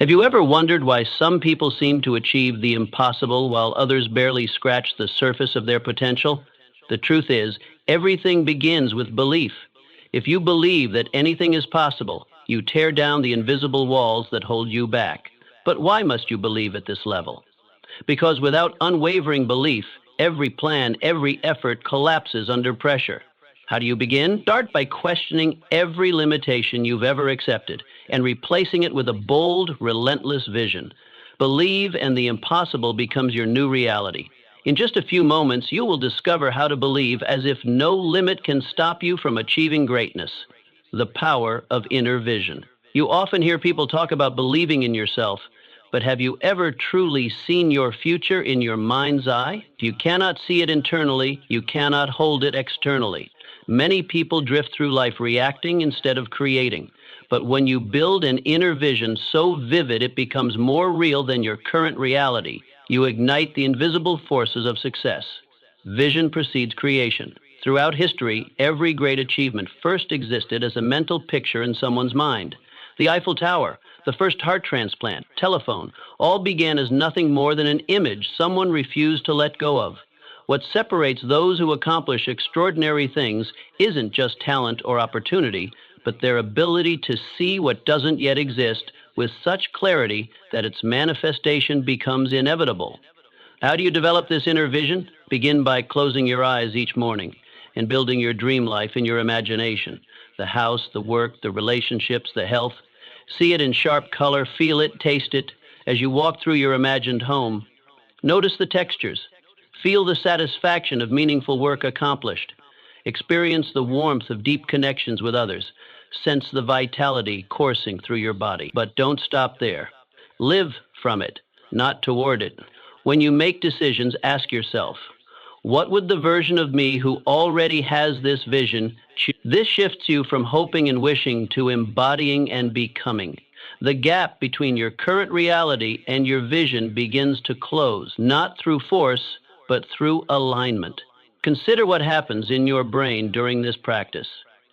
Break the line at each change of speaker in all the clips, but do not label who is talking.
Have you ever wondered why some people seem to achieve the impossible while others barely scratch the surface of their potential? The truth is, everything begins with belief. If you believe that anything is possible, you tear down the invisible walls that hold you back. But why must you believe at this level? Because without unwavering belief, every plan, every effort collapses under pressure. How do you begin? Start by questioning every limitation you've ever accepted and replacing it with a bold, relentless vision. Believe, and the impossible becomes your new reality. In just a few moments, you will discover how to believe as if no limit can stop you from achieving greatness. The power of inner vision. You often hear people talk about believing in yourself, but have you ever truly seen your future in your mind's eye? If you cannot see it internally, you cannot hold it externally. Many people drift through life reacting instead of creating. But when you build an inner vision so vivid it becomes more real than your current reality, you ignite the invisible forces of success. Vision precedes creation. Throughout history, every great achievement first existed as a mental picture in someone's mind. The Eiffel Tower, the first heart transplant, telephone, all began as nothing more than an image someone refused to let go of. What separates those who accomplish extraordinary things isn't just talent or opportunity, but their ability to see what doesn't yet exist with such clarity that its manifestation becomes inevitable. How do you develop this inner vision? Begin by closing your eyes each morning and building your dream life in your imagination. The house, the work, the relationships, the health. See it in sharp color, feel it, taste it. As you walk through your imagined home, notice the textures. Feel the satisfaction of meaningful work accomplished. Experience the warmth of deep connections with others. Sense the vitality coursing through your body. But don't stop there. Live from it, not toward it. When you make decisions, ask yourself, what would the version of me who already has this vision choose? This shifts you from hoping and wishing to embodying and becoming. The gap between your current reality and your vision begins to close, not through force, but through alignment. Consider what happens in your brain during this practice.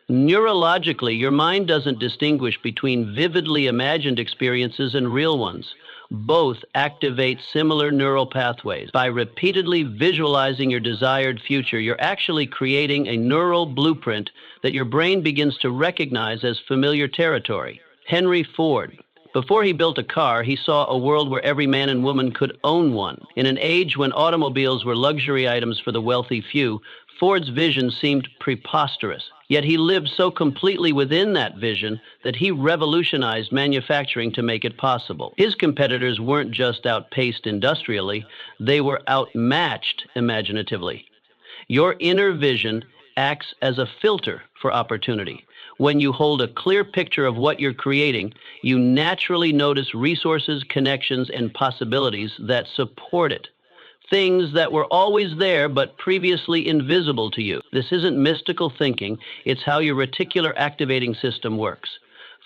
Neurologically, your mind doesn't distinguish between vividly imagined experiences and real ones. Both activate similar neural pathways. By repeatedly visualizing your desired future, you're actually creating a neural blueprint that your brain begins to recognize as familiar territory. Henry Ford. Before he built a car, he saw a world where every man and woman could own one. In an age when automobiles were luxury items for the wealthy few, Ford's vision seemed preposterous. Yet he lived so completely within that vision that he revolutionized manufacturing to make it possible. His competitors weren't just outpaced industrially, they were outmatched imaginatively. Your inner vision acts as a filter for opportunity. When you hold a clear picture of what you're creating, you naturally notice resources, connections, and possibilities that support it. Things that were always there but previously invisible to you. This isn't mystical thinking, it's how your reticular activating system works.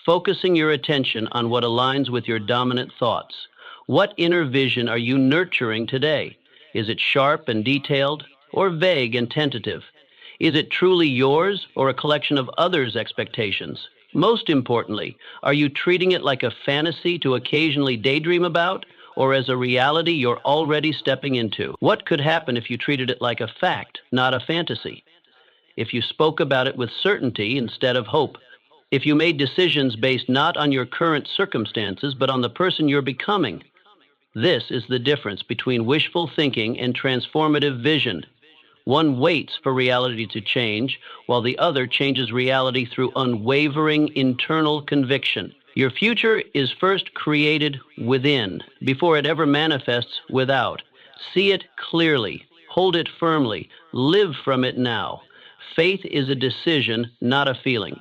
Focusing your attention on what aligns with your dominant thoughts. What inner vision are you nurturing today? Is it sharp and detailed, or vague and tentative? Is it truly yours or a collection of others' expectations? Most importantly, are you treating it like a fantasy to occasionally daydream about, or as a reality you're already stepping into? What could happen if you treated it like a fact, not a fantasy? If you spoke about it with certainty instead of hope? If you made decisions based not on your current circumstances, but on the person you're becoming? This is the difference between wishful thinking and transformative vision. One waits for reality to change, while the other changes reality through unwavering internal conviction. Your future is first created within, before it ever manifests without. See it clearly, hold it firmly, live from it now. Faith is a decision, not a feeling.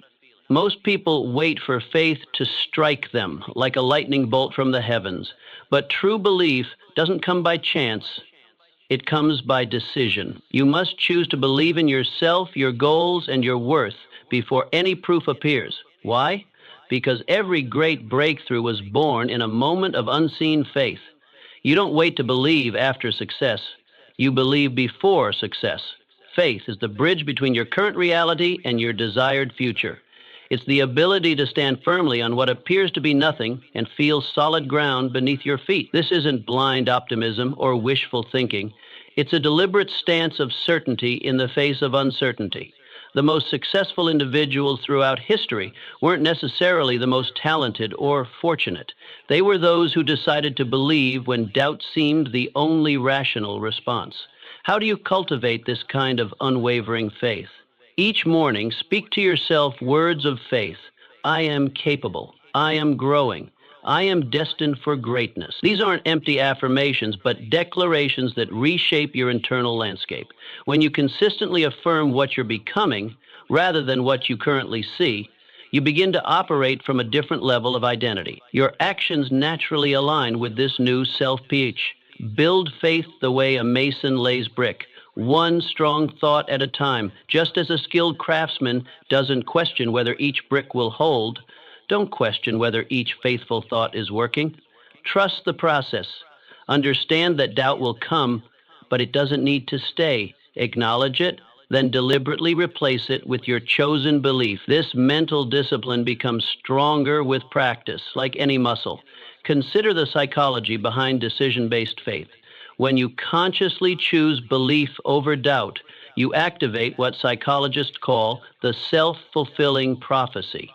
Most people wait for faith to strike them like a lightning bolt from the heavens, but true belief doesn't come by chance. It comes by decision. You must choose to believe in yourself, your goals, and your worth before any proof appears. Why? Because every great breakthrough was born in a moment of unseen faith. You don't wait to believe after success. You believe before success. Faith is the bridge between your current reality and your desired future. It's the ability to stand firmly on what appears to be nothing and feel solid ground beneath your feet. This isn't blind optimism or wishful thinking. It's a deliberate stance of certainty in the face of uncertainty. The most successful individuals throughout history weren't necessarily the most talented or fortunate. They were those who decided to believe when doubt seemed the only rational response. How do you cultivate this kind of unwavering faith? Each morning, speak to yourself words of faith. I am capable. I am growing. I am destined for greatness. These aren't empty affirmations, but declarations that reshape your internal landscape. When you consistently affirm what you're becoming, rather than what you currently see, you begin to operate from a different level of identity. Your actions naturally align with this new self-pitch. Build faith the way a mason lays brick, one strong thought at a time. Just as a skilled craftsman doesn't question whether each brick will hold, don't question whether each faithful thought is working. Trust the process. Understand that doubt will come, but it doesn't need to stay. Acknowledge it, then deliberately replace it with your chosen belief. This mental discipline becomes stronger with practice, like any muscle. Consider the psychology behind decision-based faith. When you consciously choose belief over doubt, you activate what psychologists call the self-fulfilling prophecy.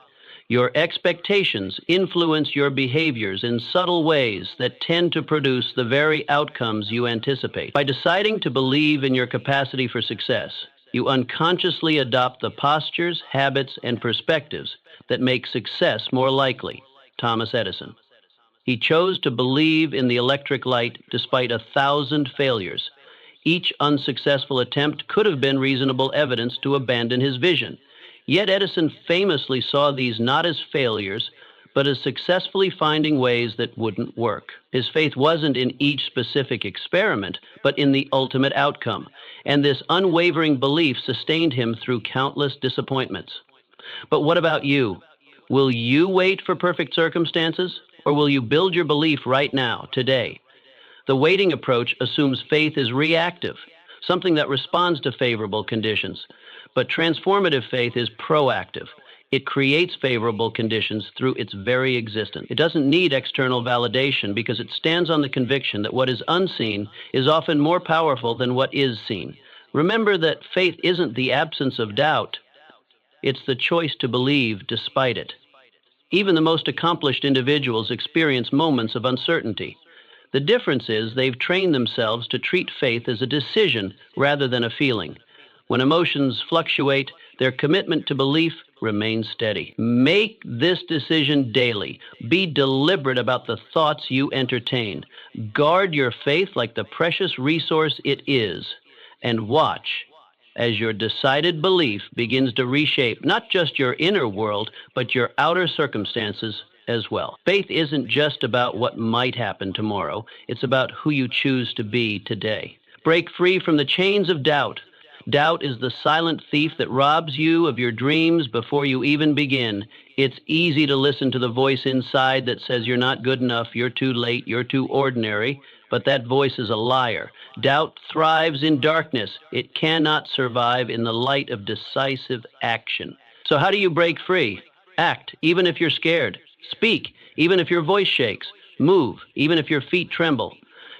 Your expectations influence your behaviors in subtle ways that tend to produce the very outcomes you anticipate. By deciding to believe in your capacity for success, you unconsciously adopt the postures, habits, and perspectives that make success more likely. Thomas Edison. He chose to believe in the electric light despite 1,000 failures. Each unsuccessful attempt could have been reasonable evidence to abandon his vision. Yet Edison famously saw these not as failures, but as successfully finding ways that wouldn't work. His faith wasn't in each specific experiment, but in the ultimate outcome. And this unwavering belief sustained him through countless disappointments. But what about you? Will you wait for perfect circumstances, or will you build your belief right now, today? The waiting approach assumes faith is reactive, something that responds to favorable conditions. But transformative faith is proactive. It creates favorable conditions through its very existence. It doesn't need external validation because it stands on the conviction that what is unseen is often more powerful than what is seen. Remember that faith isn't the absence of doubt. It's the choice to believe despite it. Even the most accomplished individuals experience moments of uncertainty. The difference is they've trained themselves to treat faith as a decision rather than a feeling. When emotions fluctuate, their commitment to belief remains steady. Make this decision daily. Be deliberate about the thoughts you entertain. Guard your faith like the precious resource it is, and watch as your decided belief begins to reshape not just your inner world, but your outer circumstances as well. Faith isn't just about what might happen tomorrow. It's about who you choose to be today. Break free from the chains of doubt. Doubt is the silent thief that robs you of your dreams before you even begin. It's easy to listen to the voice inside that says you're not good enough, you're too late, you're too ordinary, but that voice is a liar. Doubt thrives in darkness. It cannot survive in the light of decisive action. So how do you break free? Act, even if you're scared. Speak, even if your voice shakes. Move, even if your feet tremble.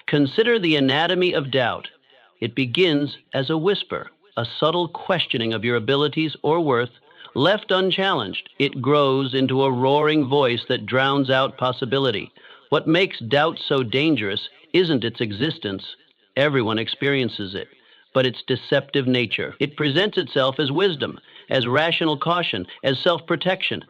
Consider the anatomy of doubt. It begins as a whisper, a subtle questioning of your abilities or worth. Left unchallenged, it grows into a roaring voice that drowns out possibility. What makes doubt so dangerous isn't its existence. Everyone experiences it, but its deceptive nature. It presents itself as wisdom, as rational caution, as self-protection.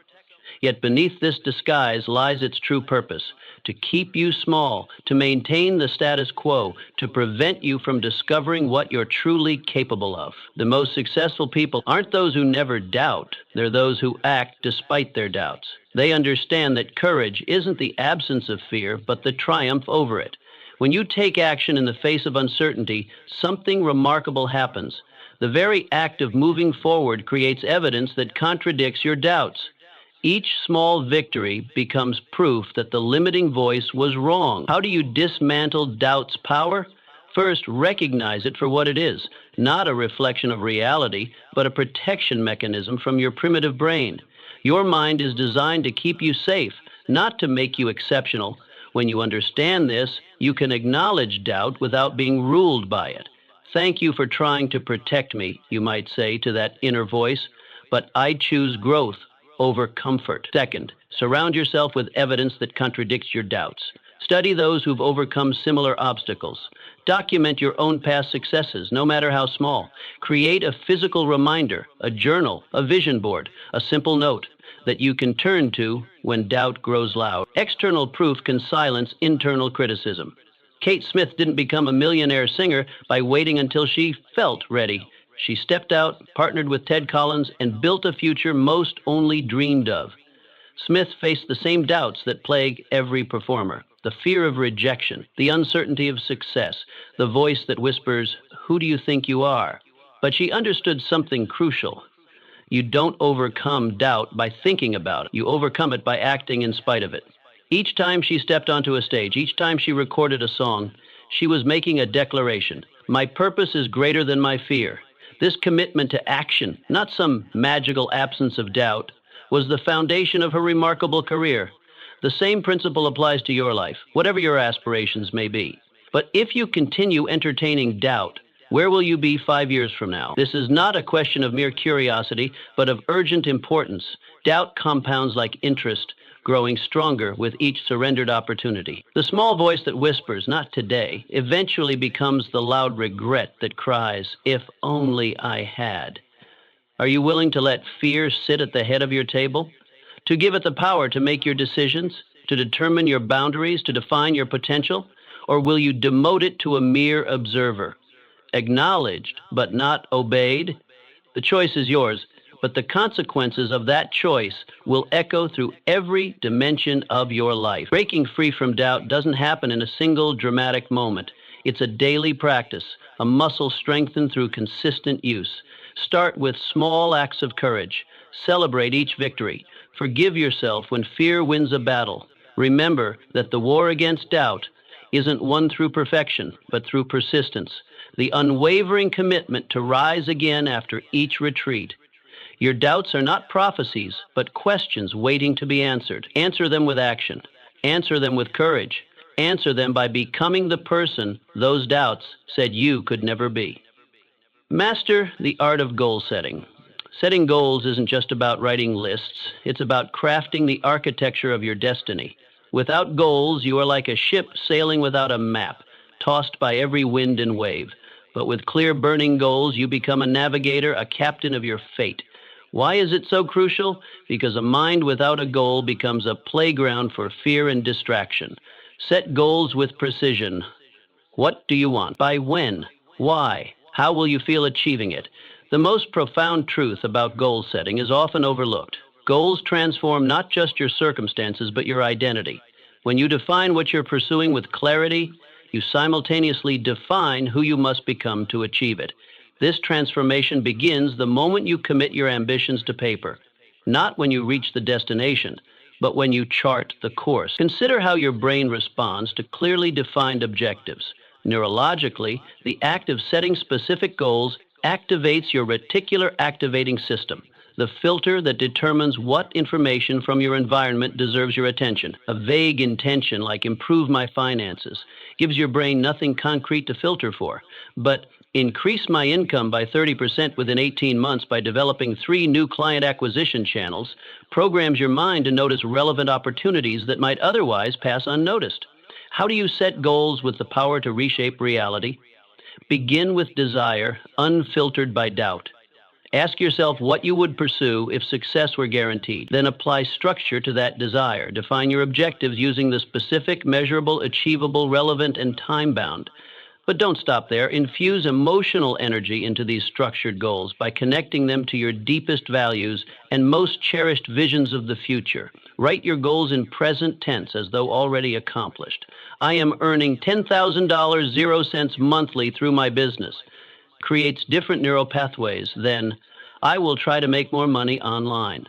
Yet beneath this disguise lies its true purpose, to keep you small, to maintain the status quo, to prevent you from discovering what you're truly capable of. The most successful people aren't those who never doubt. They're those who act despite their doubts. They understand that courage isn't the absence of fear, but the triumph over it. When you take action in the face of uncertainty, something remarkable happens. The very act of moving forward creates evidence that contradicts your doubts. Each small victory becomes proof that the limiting voice was wrong. How do you dismantle doubt's power? First, recognize it for what it is, not a reflection of reality, but a protection mechanism from your primitive brain. Your mind is designed to keep you safe, not to make you exceptional. When you understand this, you can acknowledge doubt without being ruled by it. Thank you for trying to protect me, you might say to that inner voice, but I choose growth over comfort. Second, surround yourself with evidence that contradicts your doubts. Study those who've overcome similar obstacles. Document your own past successes, no matter how small. Create a physical reminder, a journal, a vision board, a simple note that you can turn to when doubt grows loud. External proof can silence internal criticism. Kate Smith didn't become a millionaire singer by waiting until she felt ready. She stepped out, partnered with Ted Collins, and built a future most only dreamed of. Smith faced the same doubts that plague every performer: the fear of rejection, the uncertainty of success, the voice that whispers, "Who do you think you are?" But she understood something crucial. You don't overcome doubt by thinking about it. You overcome it by acting in spite of it. Each time she stepped onto a stage, each time she recorded a song, she was making a declaration. My purpose is greater than my fear. This commitment to action, not some magical absence of doubt, was the foundation of her remarkable career. The same principle applies to your life, whatever your aspirations may be. But if you continue entertaining doubt, where will you be 5 years from now? This is not a question of mere curiosity, but of urgent importance. Doubt compounds like interest, growing stronger with each surrendered opportunity. The small voice that whispers, "Not today," eventually becomes the loud regret that cries, "If only I had." Are you willing to let fear sit at the head of your table? To give it the power to make your decisions, to determine your boundaries, to define your potential? Or will you demote it to a mere observer? Acknowledged, but not obeyed? The choice is yours, but the consequences of that choice will echo through every dimension of your life. Breaking free from doubt doesn't happen in a single dramatic moment. It's a daily practice, a muscle strengthened through consistent use. Start with small acts of courage. Celebrate each victory. Forgive yourself when fear wins a battle. Remember that the war against doubt isn't won through perfection, but through persistence, the unwavering commitment to rise again after each retreat. Your doubts are not prophecies, but questions waiting to be answered. Answer them with action. Answer them with courage. Answer them by becoming the person those doubts said you could never be. Master the art of goal setting. Setting goals isn't just about writing lists. It's about crafting the architecture of your destiny. Without goals, you are like a ship sailing without a map, tossed by every wind and wave. But with clear burning goals, you become a navigator, a captain of your fate. Why is it so crucial? Because a mind without a goal becomes a playground for fear and distraction. Set goals with precision. What do you want? By when? Why? How will you feel achieving it? The most profound truth about goal setting is often overlooked. Goals transform not just your circumstances, but your identity. When you define what you're pursuing with clarity, you simultaneously define who you must become to achieve it. This transformation begins the moment you commit your ambitions to paper, not when you reach the destination, but when you chart the course. Consider how your brain responds to clearly defined objectives. Neurologically, the act of setting specific goals activates your reticular activating system, the filter that determines what information from your environment deserves your attention. A vague intention like "improve my finances" gives your brain nothing concrete to filter for. But "increase my income by 30% within 18 months by developing 3 new client acquisition channels" programs your mind to notice relevant opportunities that might otherwise pass unnoticed. How do you set goals with the power to reshape reality? Begin with desire, unfiltered by doubt. Ask yourself what you would pursue if success were guaranteed. Then apply structure to that desire. Define your objectives using the specific, measurable, achievable, relevant, and time-bound. But don't stop there. Infuse emotional energy into these structured goals by connecting them to your deepest values and most cherished visions of the future. Write your goals in present tense as though already accomplished. I am earning $10,000 0 cents monthly through my business. Creates different neural pathways than "I will try to make more money online."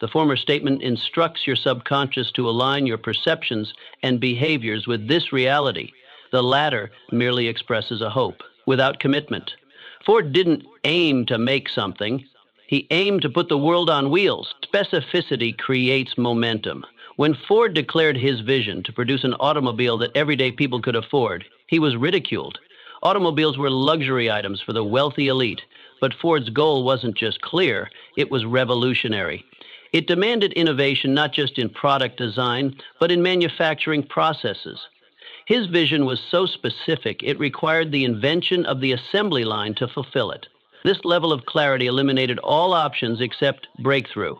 The former statement instructs your subconscious to align your perceptions and behaviors with this reality. The latter merely expresses a hope without commitment. Ford didn't aim to make something. He aimed to put the world on wheels. Specificity creates momentum. When Ford declared his vision to produce an automobile that everyday people could afford, he was ridiculed. Automobiles were luxury items for the wealthy elite, but Ford's goal wasn't just clear, it was revolutionary. It demanded innovation not just in product design, but in manufacturing processes. His vision was so specific, it required the invention of the assembly line to fulfill it. This level of clarity eliminated all options except breakthrough.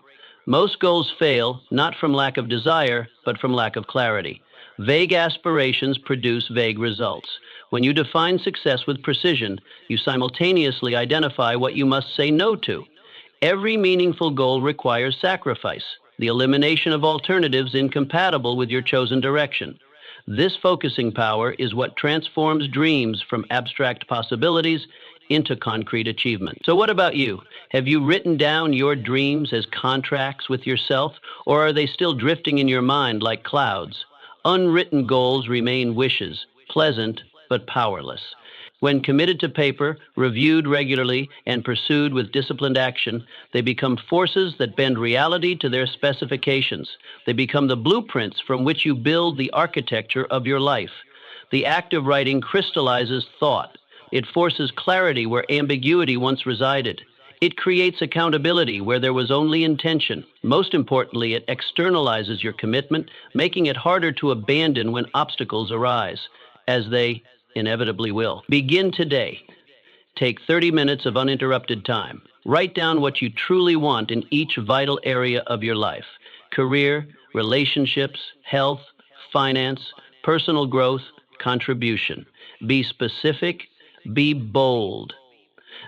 Most goals fail, not from lack of desire, but from lack of clarity. Vague aspirations produce vague results. When you define success with precision, you simultaneously identify what you must say no to. Every meaningful goal requires sacrifice, the elimination of alternatives incompatible with your chosen direction. This focusing power is what transforms dreams from abstract possibilities into concrete achievement. So what about you? Have you written down your dreams as contracts with yourself, or are they still drifting in your mind like clouds? Unwritten goals remain wishes, pleasant but powerless. When committed to paper, reviewed regularly, and pursued with disciplined action, they become forces that bend reality to their specifications. They become the blueprints from which you build the architecture of your life. The act of writing crystallizes thought. It forces clarity where ambiguity once resided. It creates accountability where there was only intention. Most importantly, it externalizes your commitment, making it harder to abandon when obstacles arise, as they inevitably will. Begin today. Take 30 minutes of uninterrupted time. Write down what you truly want in each vital area of your life: career, relationships, health, finance, personal growth, contribution. Be specific, be bold.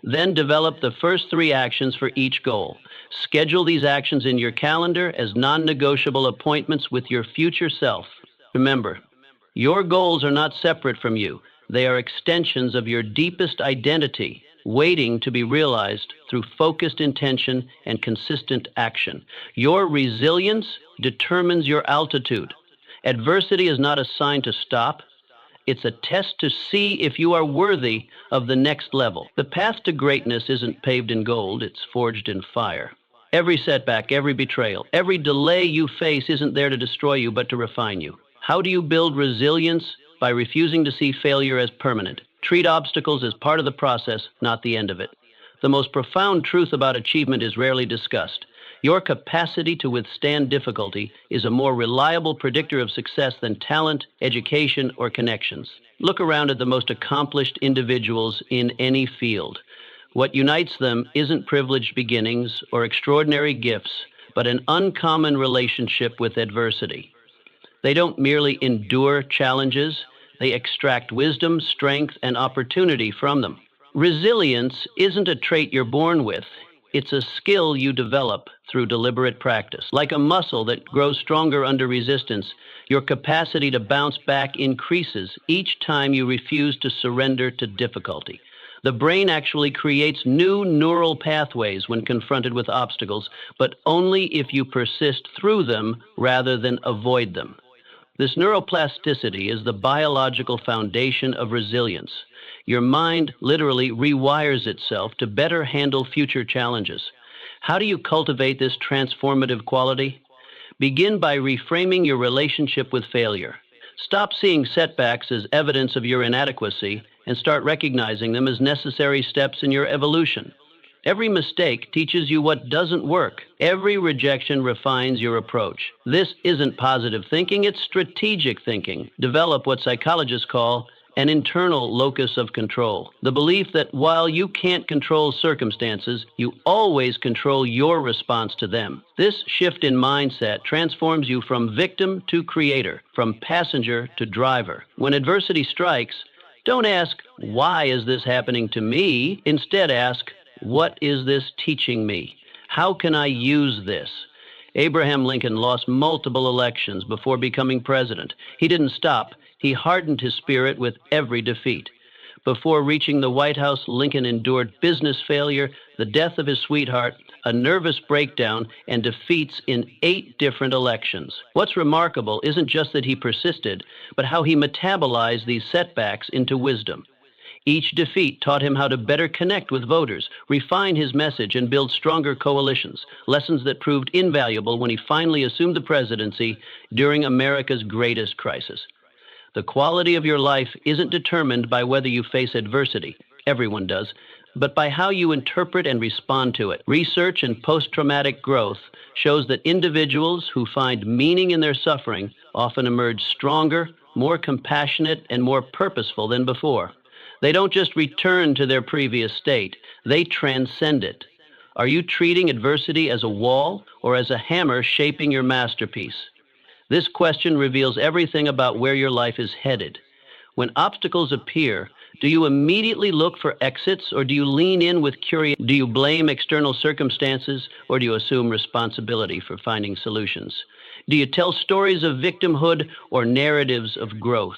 Then develop the first 3 actions for each goal. Schedule these actions in your calendar as non-negotiable appointments with your future self. Remember, your goals are not separate from you. They are extensions of your deepest identity, waiting to be realized through focused intention and consistent action. Your resilience determines your altitude. Adversity is not a sign to stop. It's a test to see if you are worthy of the next level. The path to greatness isn't paved in gold, it's forged in fire. Every setback, every betrayal, every delay you face isn't there to destroy you, but to refine you. How do you build resilience? By refusing to see failure as permanent. Treat obstacles as part of the process, not the end of it. The most profound truth about achievement is rarely discussed. Your capacity to withstand difficulty is a more reliable predictor of success than talent, education, or connections. Look around at the most accomplished individuals in any field. What unites them isn't privileged beginnings or extraordinary gifts, but an uncommon relationship with adversity. They don't merely endure challenges, they extract wisdom, strength, and opportunity from them. Resilience isn't a trait you're born with. It's a skill you develop through deliberate practice. Like a muscle that grows stronger under resistance, your capacity to bounce back increases each time you refuse to surrender to difficulty. The brain actually creates new neural pathways when confronted with obstacles, but only if you persist through them rather than avoid them. This neuroplasticity is the biological foundation of resilience. Your mind literally rewires itself to better handle future challenges. How do you cultivate this transformative quality? Begin by reframing your relationship with failure. Stop seeing setbacks as evidence of your inadequacy and start recognizing them as necessary steps in your evolution. Every mistake teaches you what doesn't work. Every rejection refines your approach. This isn't positive thinking, it's strategic thinking. Develop what psychologists call an internal locus of control. The belief that while you can't control circumstances, you always control your response to them. This shift in mindset transforms you from victim to creator, from passenger to driver. When adversity strikes, don't ask, "Why is this happening to me?" Instead ask, "What is this teaching me? How can I use this?" Abraham Lincoln lost multiple elections before becoming president. He didn't stop. He hardened his spirit with every defeat. Before reaching the White House, Lincoln endured business failure, the death of his sweetheart, a nervous breakdown, and defeats in 8 different elections. What's remarkable isn't just that he persisted, but how he metabolized these setbacks into wisdom. Each defeat taught him how to better connect with voters, refine his message, and build stronger coalitions, lessons that proved invaluable when he finally assumed the presidency during America's greatest crisis. The quality of your life isn't determined by whether you face adversity, everyone does, but by how you interpret and respond to it. Research in post-traumatic growth shows that individuals who find meaning in their suffering often emerge stronger, more compassionate, and more purposeful than before. They don't just return to their previous state, they transcend it. Are you treating adversity as a wall or as a hammer shaping your masterpiece? This question reveals everything about where your life is headed. When obstacles appear, do you immediately look for exits, or do you lean in with curiosity? Do you blame external circumstances, or do you assume responsibility for finding solutions? Do you tell stories of victimhood or narratives of growth?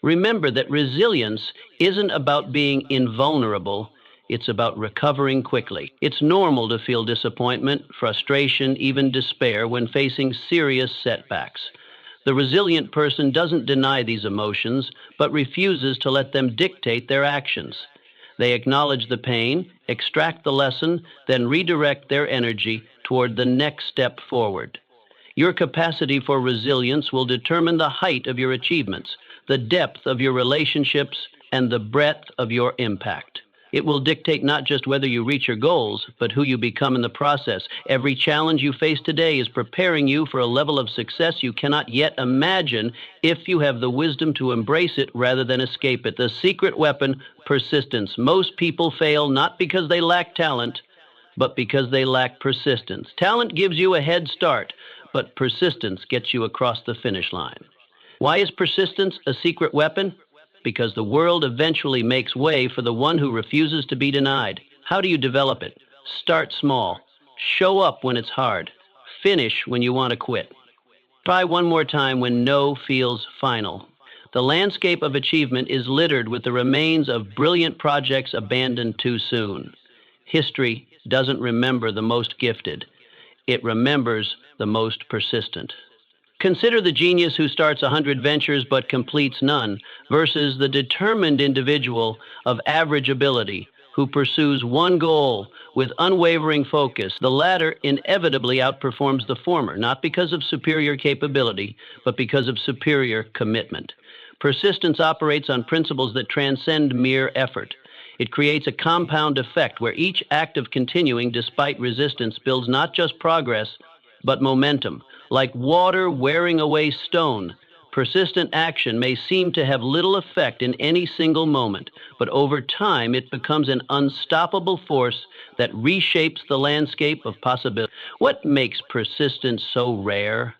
Remember that resilience isn't about being invulnerable, it's about recovering quickly. It's normal to feel disappointment, frustration, even despair when facing serious setbacks. The resilient person doesn't deny these emotions, but refuses to let them dictate their actions. They acknowledge the pain, extract the lesson, then redirect their energy toward the next step forward. Your capacity for resilience will determine the height of your achievements, the depth of your relationships, and the breadth of your impact. It will dictate not just whether you reach your goals, but who you become in the process. Every challenge you face today is preparing you for a level of success you cannot yet imagine if you have the wisdom to embrace it rather than escape it. The secret weapon, persistence. Most people fail not because they lack talent, but because they lack persistence. Talent gives you a head start, but persistence gets you across the finish line. Why is persistence a secret weapon? Because the world eventually makes way for the one who refuses to be denied. How do you develop it? Start small. Show up when it's hard. Finish when you want to quit. Try one more time when no feels final. The landscape of achievement is littered with the remains of brilliant projects abandoned too soon. History doesn't remember the most gifted. It remembers the most persistent. Consider the genius who starts 100 ventures but completes none versus the determined individual of average ability who pursues one goal with unwavering focus. The latter inevitably outperforms the former, not because of superior capability, but because of superior commitment. Persistence operates on principles that transcend mere effort. It creates a compound effect where each act of continuing despite resistance builds not just progress, but momentum. Like water wearing away stone, persistent action may seem to have little effect in any single moment, but over time it becomes an unstoppable force that reshapes the landscape of possibility. What makes persistence so rare?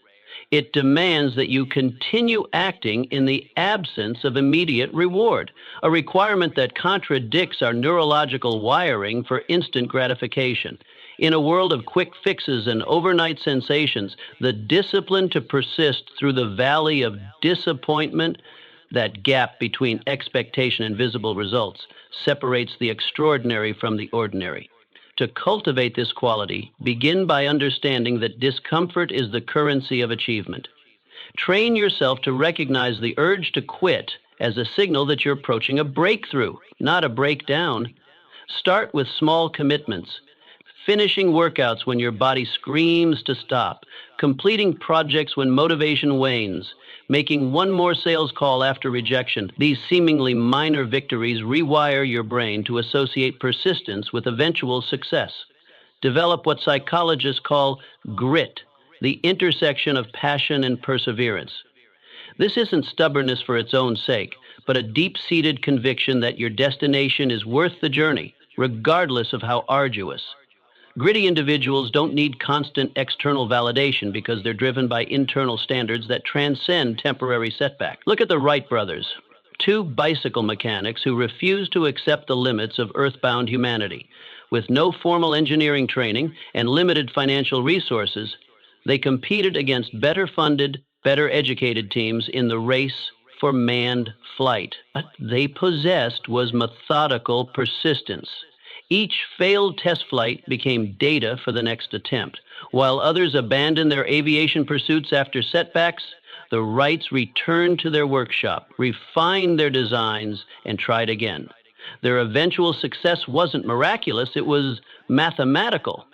It demands that you continue acting in the absence of immediate reward, a requirement that contradicts our neurological wiring for instant gratification. In a world of quick fixes and overnight sensations, the discipline to persist through the valley of disappointment, that gap between expectation and visible results, separates the extraordinary from the ordinary. To cultivate this quality, begin by understanding that discomfort is the currency of achievement. Train yourself to recognize the urge to quit as a signal that you're approaching a breakthrough, not a breakdown. Start with small commitments. Finishing workouts when your body screams to stop, completing projects when motivation wanes, making one more sales call after rejection. These seemingly minor victories rewire your brain to associate persistence with eventual success. Develop what psychologists call grit, the intersection of passion and perseverance. This isn't stubbornness for its own sake, but a deep-seated conviction that your destination is worth the journey, regardless of how arduous. Gritty individuals don't need constant external validation because they're driven by internal standards that transcend temporary setbacks. Look at the Wright brothers, two bicycle mechanics who refused to accept the limits of earthbound humanity. With no formal engineering training and limited financial resources, they competed against better funded, better educated teams in the race for manned flight. What they possessed was methodical persistence. Each failed test flight became data for the next attempt. While others abandoned their aviation pursuits after setbacks, the Wrights returned to their workshop, refined their designs, and tried again. Their eventual success wasn't miraculous, it was mathematical,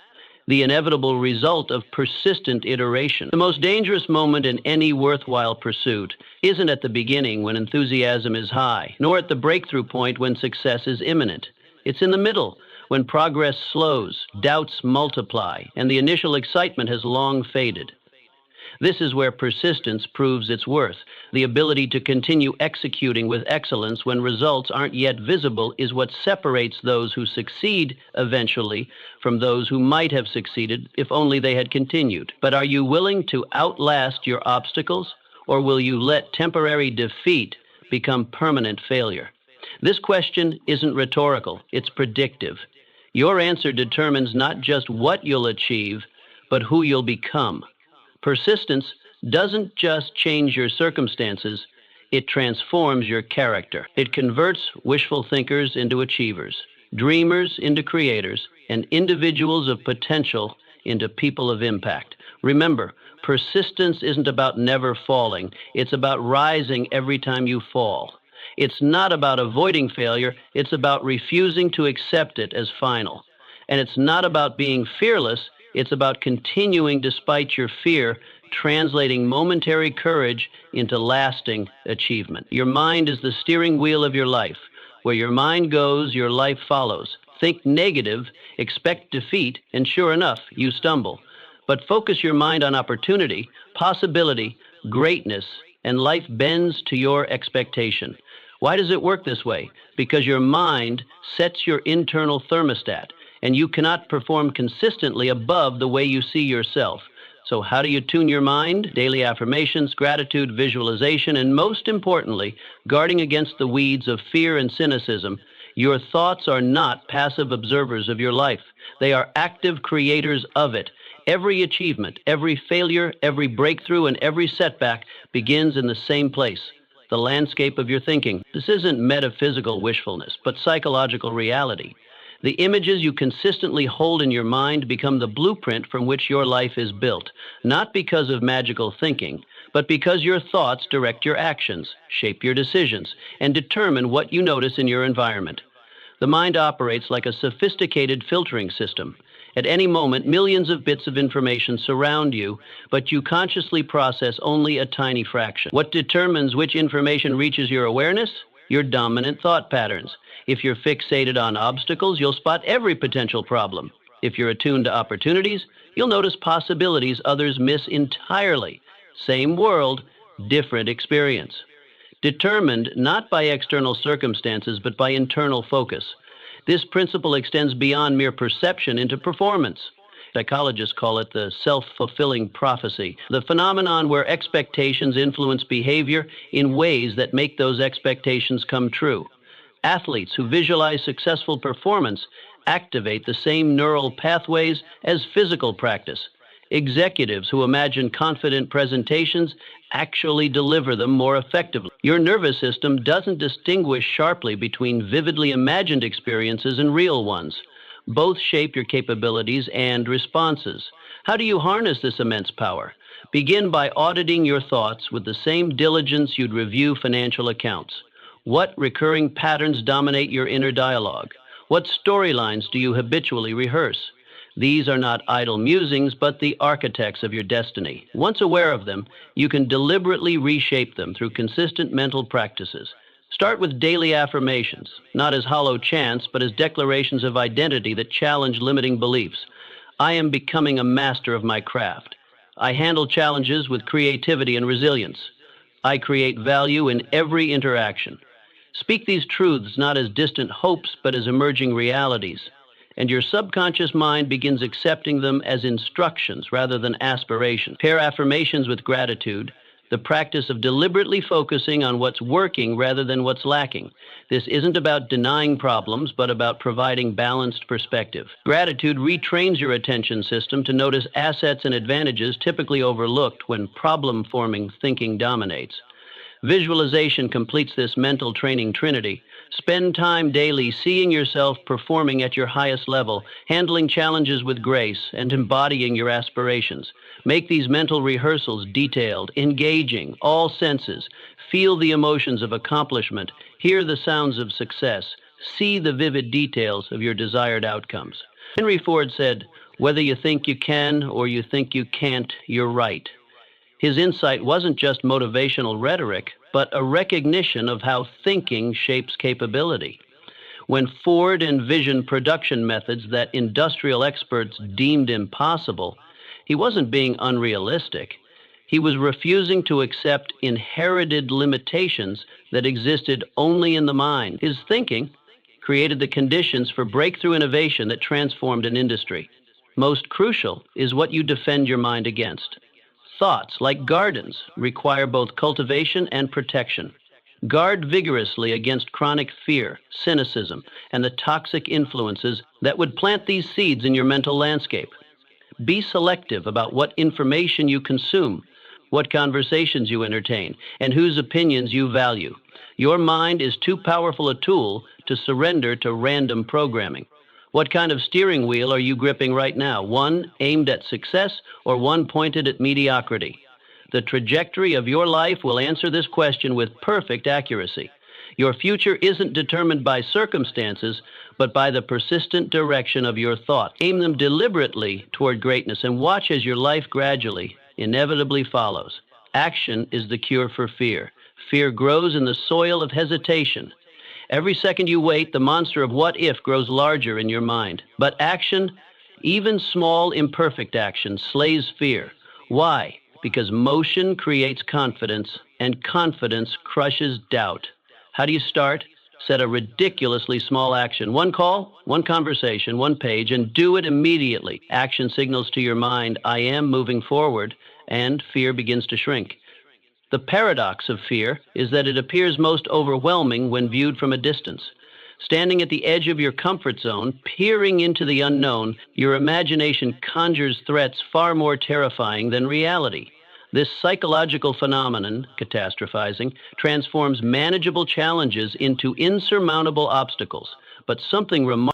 the inevitable result of persistent iteration. The most dangerous moment in any worthwhile pursuit isn't at the beginning when enthusiasm is high, nor at the breakthrough point when success is imminent. It's in the middle, when progress slows, doubts multiply, and the initial excitement has long faded. This is where persistence proves its worth. The ability to continue executing with excellence when results aren't yet visible is what separates those who succeed eventually from those who might have succeeded if only they had continued. But are you willing to outlast your obstacles, or will you let temporary defeat become permanent failure? This question isn't rhetorical, it's predictive. Your answer determines not just what you'll achieve, but who you'll become. Persistence doesn't just change your circumstances, it transforms your character. It converts wishful thinkers into achievers, dreamers into creators, and individuals of potential into people of impact. Remember, persistence isn't about never falling, it's about rising every time you fall. It's not about avoiding failure, it's about refusing to accept it as final. And it's not about being fearless, it's about continuing despite your fear, translating momentary courage into lasting achievement. Your mind is the steering wheel of your life. Where your mind goes, your life follows. Think negative, expect defeat, and sure enough, you stumble. But focus your mind on opportunity, possibility, greatness, and life bends to your expectation. Why does it work this way? Because your mind sets your internal thermostat, and you cannot perform consistently above the way you see yourself. So how do you tune your mind? Daily affirmations, gratitude, visualization, and most importantly, guarding against the weeds of fear and cynicism. Your thoughts are not passive observers of your life. They are active creators of it. Every achievement, every failure, every breakthrough, and every setback begins in the same place, the landscape of your thinking. This isn't metaphysical wishfulness, but psychological reality. The images you consistently hold in your mind become the blueprint from which your life is built, not because of magical thinking, but because your thoughts direct your actions, shape your decisions, and determine what you notice in your environment. The mind operates like a sophisticated filtering system. At any moment, millions of bits of information surround you, but you consciously process only a tiny fraction. What determines which information reaches your awareness? Your dominant thought patterns. If you're fixated on obstacles, you'll spot every potential problem. If you're attuned to opportunities, you'll notice possibilities others miss entirely. Same world, different experience. Determined not by external circumstances, but by internal focus. This principle extends beyond mere perception into performance. Psychologists call it the self-fulfilling prophecy, the phenomenon where expectations influence behavior in ways that make those expectations come true. Athletes who visualize successful performance activate the same neural pathways as physical practice. Executives who imagine confident presentations actually deliver them more effectively. Your nervous system doesn't distinguish sharply between vividly imagined experiences and real ones. Both shape your capabilities and responses. How do you harness this immense power? Begin by auditing your thoughts with the same diligence you'd review financial accounts. What recurring patterns dominate your inner dialogue? What storylines do you habitually rehearse? These are not idle musings, but the architects of your destiny. Once aware of them, you can deliberately reshape them through consistent mental practices. Start with daily affirmations, not as hollow chants, but as declarations of identity that challenge limiting beliefs. I am becoming a master of my craft. I handle challenges with creativity and resilience. I create value in every interaction. Speak these truths not as distant hopes, but as emerging realities. And your subconscious mind begins accepting them as instructions rather than aspirations. Pair affirmations with gratitude, the practice of deliberately focusing on what's working rather than what's lacking. This isn't about denying problems, but about providing balanced perspective. Gratitude retrains your attention system to notice assets and advantages typically overlooked when problem-forming thinking dominates. Visualization completes this mental training trinity. Spend time daily seeing yourself performing at your highest level, handling challenges with grace, and embodying your aspirations. Make these mental rehearsals detailed, engaging, all senses. Feel the emotions of accomplishment, hear the sounds of success, See the vivid details of your desired outcomes. Henry Ford said, "Whether you think you can or you think you can't, you're right." His insight wasn't just motivational rhetoric, but a recognition of how thinking shapes capability. When Ford envisioned production methods that industrial experts deemed impossible, he wasn't being unrealistic. He was refusing to accept inherited limitations that existed only in the mind. His thinking created the conditions for breakthrough innovation that transformed an industry. Most crucial is what you defend your mind against. Thoughts, like gardens, require both cultivation and protection. Guard vigorously against chronic fear, cynicism, and the toxic influences that would plant these seeds in your mental landscape. Be selective about what information you consume, what conversations you entertain, and whose opinions you value. Your mind is too powerful a tool to surrender to random programming. What kind of steering wheel are you gripping right now? One aimed at success or one pointed at mediocrity? The trajectory of your life will answer this question with perfect accuracy. Your future isn't determined by circumstances, but by the persistent direction of your thoughts. Aim them deliberately toward greatness and watch as your life gradually, inevitably follows. Action is the cure for fear. Fear grows in the soil of hesitation. Every second you wait, the monster of what if grows larger in your mind. But action, even small, imperfect action, slays fear. Why? Because motion creates confidence, and confidence crushes doubt. How do you start? Set a ridiculously small action. One call, one conversation, one page, and do it immediately. Action signals to your mind, "I am moving forward," and fear begins to shrink. The paradox of fear is that it appears most overwhelming when viewed from a distance. Standing at the edge of your comfort zone, peering into the unknown, your imagination conjures threats far more terrifying than reality. This psychological phenomenon, catastrophizing, transforms manageable challenges into insurmountable obstacles. But something remarkable